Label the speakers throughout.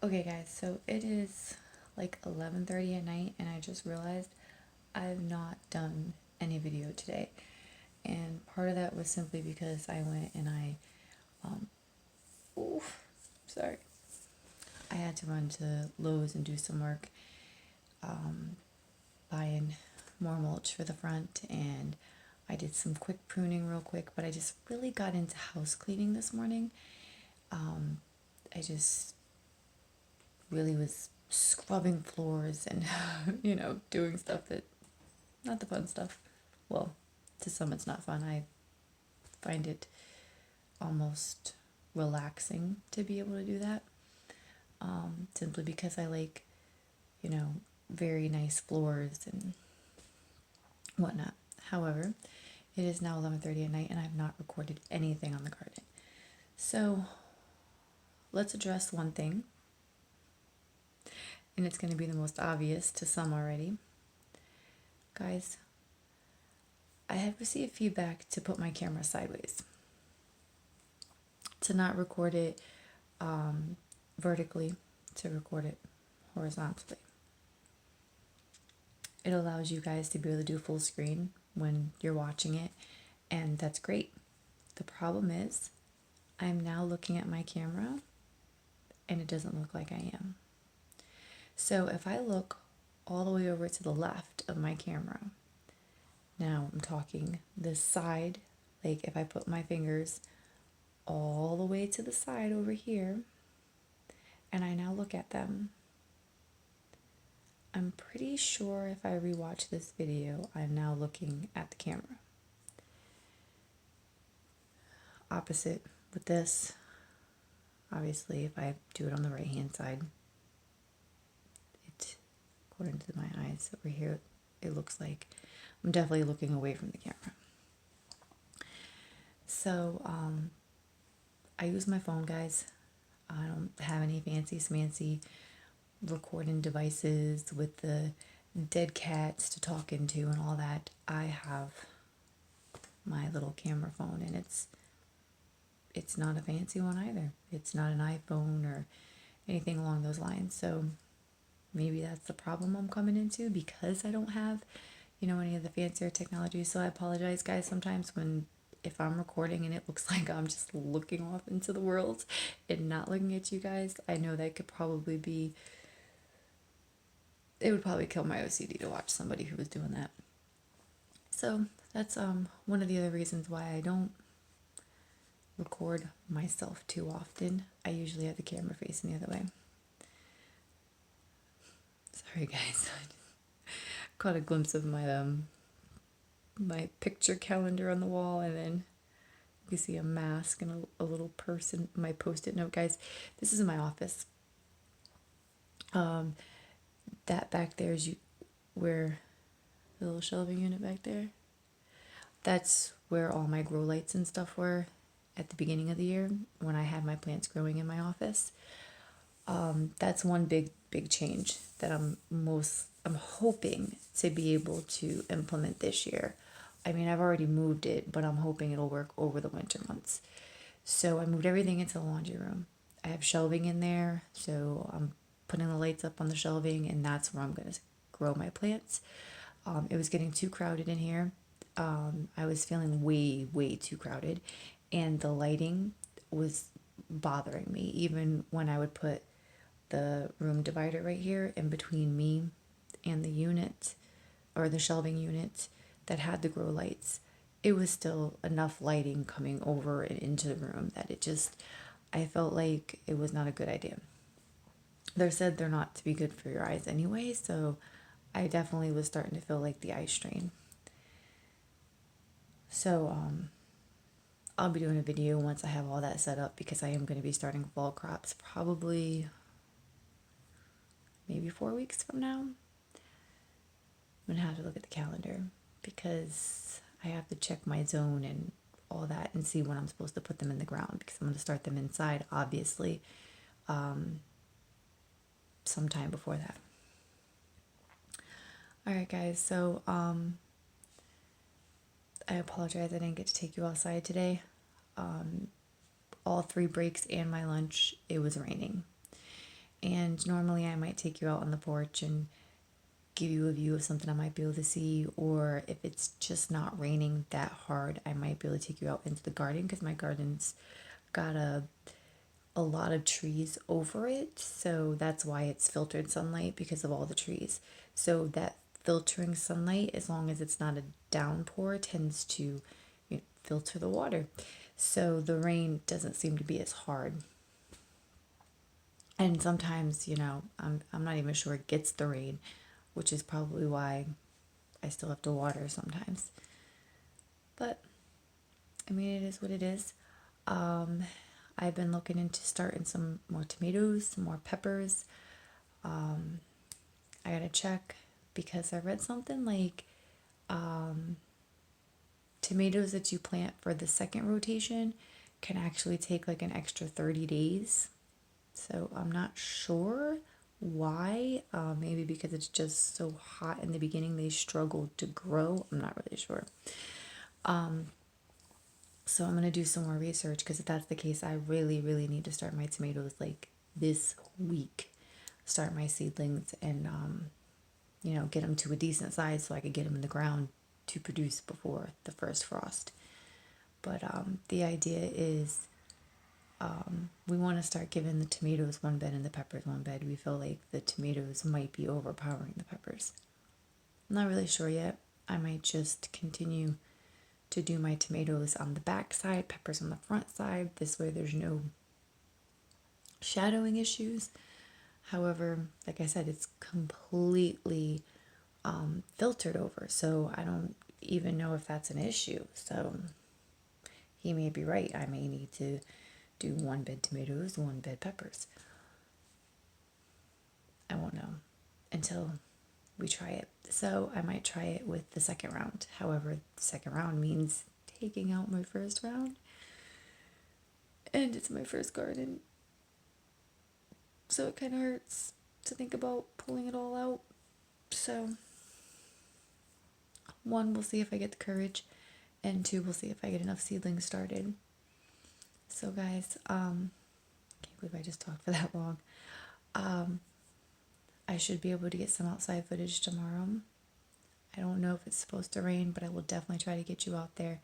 Speaker 1: Okay guys, so it is like 11:30 at night and I just realized I've not done any video today. And part of that was simply because I went and um oof, sorry. I had to run to Lowe's and do some work buying more mulch for the front, and I did some quick pruning real quick, but I just really got into house cleaning this morning. I just really was scrubbing floors and doing stuff that, not the fun stuff. Well, to some it's not fun. I find it almost relaxing to be able to do that, simply because I like, very nice floors and whatnot. However, it is now 11:30 at night and I've not recorded anything on the garden. So let's address one thing, and it's going to be the most obvious to some already. Guys, I have received feedback to put my camera sideways, to not record it vertically, to record it horizontally. It allows you guys to be able to do full screen when you're watching it, and that's great. The problem is, I'm now looking at my camera and it doesn't look like I am. So if I look all the way over to the left of my camera, now I'm talking this side, like if I put my fingers all the way to the side over here and I now look at them, I'm pretty sure if I rewatch this video, I'm now looking at the camera. Opposite with this, obviously if I do it on the right hand side, it, according to my eyes over here, it looks like I'm definitely looking away from the camera. So I use my phone, guys. I don't have any fancy recording devices with the dead cats to talk into and all that. I have my little camera phone, and it's not a fancy one either. It's not an iPhone or anything along those lines. So maybe that's the problem I'm coming into, because I don't have, any of the fancier technology. So I apologize, guys, sometimes if I'm recording and it looks like I'm just looking off into the world and not looking at you guys. I know that could probably be, it would probably kill my OCD to watch somebody who was doing that. So that's one of the other reasons why I don't record myself too often. I usually have the camera facing the other way. Sorry guys, I caught a glimpse of my picture calendar on the wall, and then you see a mask and a little person, my post-it note. Guys, this is my office. That back there is where the little shelving unit back there, that's where all my grow lights and stuff were at the beginning of the year when I had my plants growing in my office. That's one big change that I'm hoping to be able to implement this year. I mean, I've already moved it, but I'm hoping it'll work over the winter months. So I moved everything into the laundry room. I have shelving in there, so I'm putting the lights up on the shelving, and that's where I'm going to grow my plants. It was getting too crowded in here. I was feeling way too crowded, and the lighting was bothering me. Even when I would put the room divider right here in between me and the unit, or the shelving unit that had the grow lights, it was still enough lighting coming over and into the room that I felt like it was not a good idea. They said they're not to be good for your eyes anyway, so I definitely was starting to feel like the eye strain. So I'll be doing a video once I have all that set up, because I am going to be starting fall crops probably maybe 4 weeks from now. I'm going to have to look at the calendar, because I have to check my zone and all that and see when I'm supposed to put them in the ground, because I'm going to start them inside, obviously, sometime before that. Alright guys, so I apologize I didn't get to take you outside today. All 3 breaks and my lunch, it was raining. And normally I might take you out on the porch and give you a view of something I might be able to see, or if it's just not raining that hard, I might be able to take you out into the garden because my garden's got a lot of trees over it, so that's why it's filtered sunlight because of all the trees. So that filtering sunlight, as long as it's not a downpour, tends to filter the water. So the rain doesn't seem to be as hard. And sometimes, I'm not even sure it gets the rain, which is probably why I still have to water sometimes. But I mean, it is what it is. I've been looking into starting some more tomatoes, some more peppers. I gotta check because I read something like tomatoes that you plant for the second rotation can actually take like an extra 30 days. So I'm not sure why. Maybe because it's just so hot in the beginning, they struggle to grow. I'm not really sure. So I'm going to do some more research because if that's the case, I really, really need to start my tomatoes like this week. Start my seedlings and, get them to a decent size so I could get them in the ground to produce before the first frost. But the idea is we want to start giving the tomatoes one bed and the peppers one bed. We feel like the tomatoes might be overpowering the peppers. I'm not really sure yet. I might just continue to do my tomatoes on the back side, peppers on the front side. This way there's no shadowing issues. However, like I said, it's completely filtered over, so I don't even know if that's an issue. So he may be right. I may need to do one bed tomatoes, one bed peppers. I won't know until we try it. So I might try it with the second round. However, the second round means taking out my first round. And it's my first garden. So it kind of hurts to think about pulling it all out. So, one, we'll see if I get the courage. And two, we'll see if I get enough seedlings started. So, guys, can't believe I just talked for that long. I should be able to get some outside footage tomorrow. I don't know if it's supposed to rain, but I will definitely try to get you out there.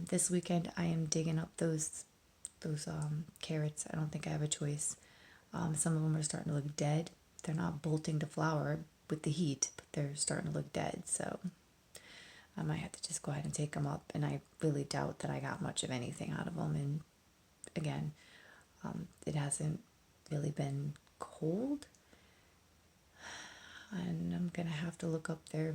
Speaker 1: This weekend, I am digging up those carrots. I don't think I have a choice. Some of them are starting to look dead. They're not bolting to flower with the heat, but they're starting to look dead. So I might have to just go ahead and take them up. And I really doubt that I got much of anything out of them. And again, it hasn't really been cold. And I'm going to have to look up there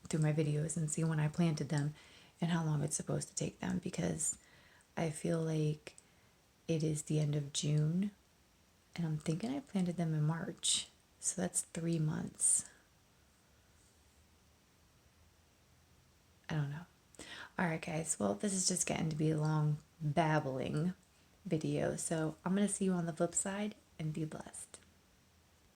Speaker 1: through my videos and see when I planted them and how long it's supposed to take them, because I feel like it is the end of June and I'm thinking I planted them in March. So that's 3 months. I don't know. All right, guys. Well, this is just getting to be a long babbling video. So I'm going to see you on the flip side and be blessed.